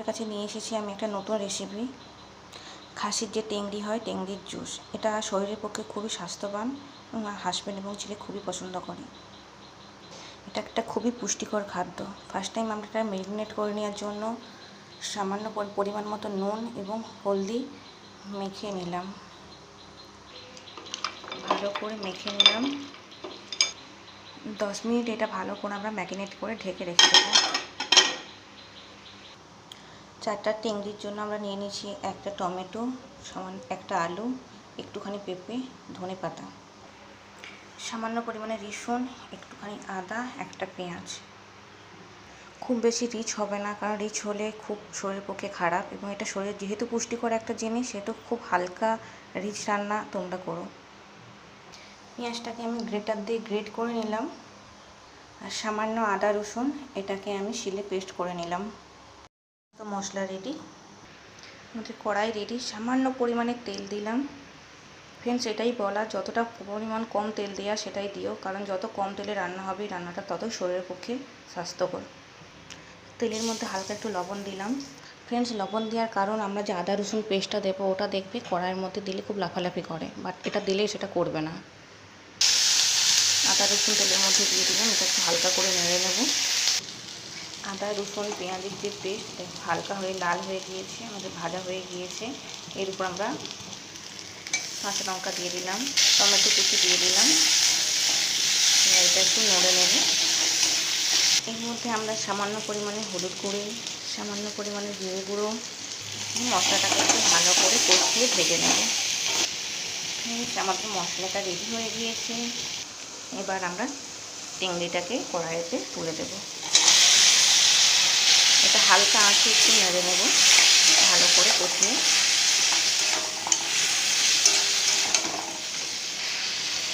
কাছে নিয়ে এসেছি আমি একটা নতুন রেসিপি। খাসির যে টেংরি হয়, টেংরির জুস। এটা শরীরের পক্ষে খুবই স্বাস্থ্যবান এবং হাজব্যান্ড এবং ছেলে খুবই পছন্দ করে। এটা একটা খুবই পুষ্টিকর খাদ্য। ফার্স্ট টাইম আমরা এটা ম্যারিনেট করে নেওয়ার জন্য সামান্য পরিমাণ মতো নুন এবং হলদি মেখে নিলাম। ভালো করে মেখে নিলাম। 10 মিনিট এটা ভালো করে আমরা ম্যারিনেট করে ঢেকে রেখে দেবো। 4টা টেংরির জন্য আমরা নিয়ে নিয়েছি একটা টমেটো, একটা আলু, একটুখানি পেঁপে, ধনেপাতা, সামান্য পরিমাণে রসুন, একটুখানি আদা, একটা পেঁয়াজ। খুব বেশি রিচ হবে না, কারণ রিচ হলে খুব শরীরের পক্ষে খারাপ, এবং এটা শরীর যেহেতু পুষ্টিকর একটা জিনিস, সেহেতু খুব হালকা রিচ রান্না তোমরা করো। পেঁয়াজটাকে আমি গ্রেটার দিয়ে গ্রেট করে নিলাম, আর সামান্য আদা রসুন এটাকে আমি শিলে পেস্ট করে নিলাম। তো মশলা রেডি, আমাদের কড়াই রেডি। সামান্য পরিমাণে তেল দিলাম। ফ্রেন্ডস, এটাই বলা, যতটা পরিমাণ কম তেল দেওয়া সেটাই দিও, কারণ যত কম তেলে রান্না হবে রান্নাটা তত শরীরের পক্ষে স্বাস্থ্যকর। তেলের মধ্যে হালকা একটু লবণ দিলাম। ফ্রেন্ডস, লবণ দেওয়ার কারণ, আমরা যে আদা রসুন পেস্টটা দেবো ওটা দেখবে কড়াইয়ের মধ্যে দিলে খুব লাফালাফি করে, বাট এটা দিলে সেটা করবে না। আদা রসুন তেলের মধ্যে দিয়ে দিলাম, এটা একটু হালকা করে নেড়ে নেব। আদা রসুন পেঁয়াজের যে পেস্ট হালকা হয়ে লাল হয়ে গিয়েছে, আমাদের ভাজা হয়ে গিয়েছে। এর উপর আমরা কাঁচা লঙ্কা দিয়ে দিলাম, টমেটো কুচি দিয়ে দিলাম, এটা একটু নেড়ে নেব। এর মধ্যে আমরা সামান্য পরিমাণে হলুদ গুঁড়ো, সামান্য পরিমাণে জিরে গুঁড়ো, মশলাটাকে একটু ভালো করে কষিয়ে ভেজে নেব। আমাদের মশলাটা রেডি হয়ে গিয়েছে। এবার আমরা চিংড়িটাকে কড়াইতে তুলে দেব। এটা হালকা আঁচে একটু নেড়ে নেব, ভালো করে কষিয়ে।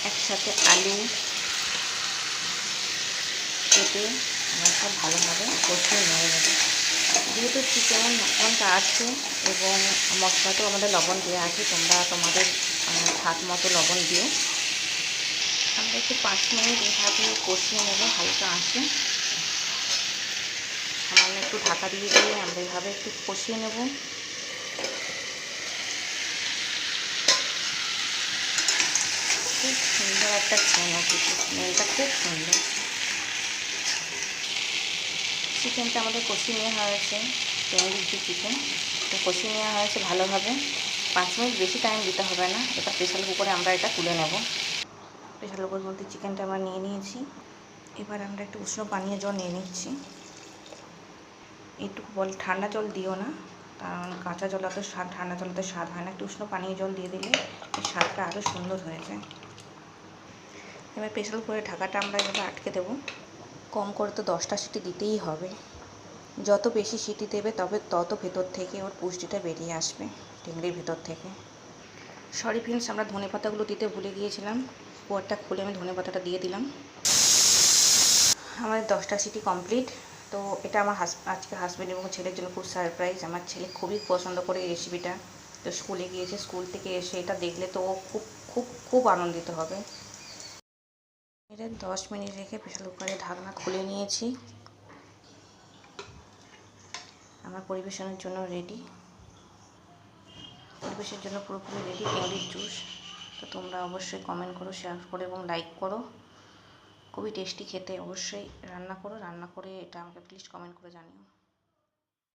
একসাথে আলু, পেঁপে আমরা সব ভালোভাবে কষিয়ে নেড়ে নেব। যেহেতু চিকেন লবণটা আছে এবং মশলাতেও আমাদের লবণ দেওয়া আছে, তোমরা তোমাদের স্বাদ মতো লবণ দিও। আমরা একটু 5 মিনিট এভাবে কষিয়ে নেব হালকা আঁচে। সামান্য একটু ঢাকা দিয়ে আমরা এভাবে একটু কষিয়ে নেব। খুব সুন্দর একটা স্মেলটা খুব সুন্দর। চিকেনটা আমাদের কষিয়ে নেওয়া হয়েছে, টেংরির যে চিকেন, তো কষিয়ে নেওয়া হয়েছে ভালোভাবে। 5 মিনিট, বেশি টাইম দিতে হবে না। এটা প্রেসার কুকারে আমরা এটা তুলে নেব। প্রেসার কুকার বলতে চিকেনটা আমরা নিয়ে নিয়েছি। এবার আমরা একটু উষ্ণ পানীয় জল নিয়ে নিচ্ছি। একটু ঠান্ডা জল দিও না, কারণ কাঁচা জল অত স্বাদ, ঠান্ডা জল অত স্বাদ হয় না। একটু উষ্ণ পানীয় জল দিয়ে দিলে এই স্বাদটা আরও সুন্দর হয়ে যায়। এবার প্রেসার কুকারের ঢাকাটা আমরা এভাবে আটকে দেবো। কম করে তো 10টা সিটি দিতেই হবে। যত বেশি সিটি দেবে তত ভেতর থেকে ওর পুষ্টিটা বেরিয়ে আসবে, টেংরির ভেতর থেকে। সরি ফ্রেন্ডস, আমরা ধনেপাতাগুলো দিতে ভুলে গিয়েছিলাম। কুয়ারটা খুলে আমি ধনেপাতাটা দিয়ে দিলাম। আমাদের 10টা সিটি কমপ্লিট। তো এটা আমার আজকে হাজব্যান্ড এবং ছেলের জন্য খুব সারপ্রাইজ। আমার ছেলে খুবই পছন্দ করে এই রেসিপিটা। তো স্কুলে গিয়েছে, স্কুল থেকে এসে এটা দেখলে তো ও খুব খুব খুব আনন্দিত হবে। এটা 10 মিনিট রেখে প্রেসার কুকারের ঢাকনা খুলে নিয়েছি। আমার পরিবেশনের জন্য রেডি, পরিবেশের জন্য পুরোপুরি রেডি টেংরির জুস। তো তোমরা অবশ্যই কমেন্ট করো, শেয়ার করো এবং লাইক করো। খুবই টেস্টি খেতে, অবশ্যই রান্না করো। রান্না করে এটা আমাকে প্লিজ কমেন্ট করে জানিও।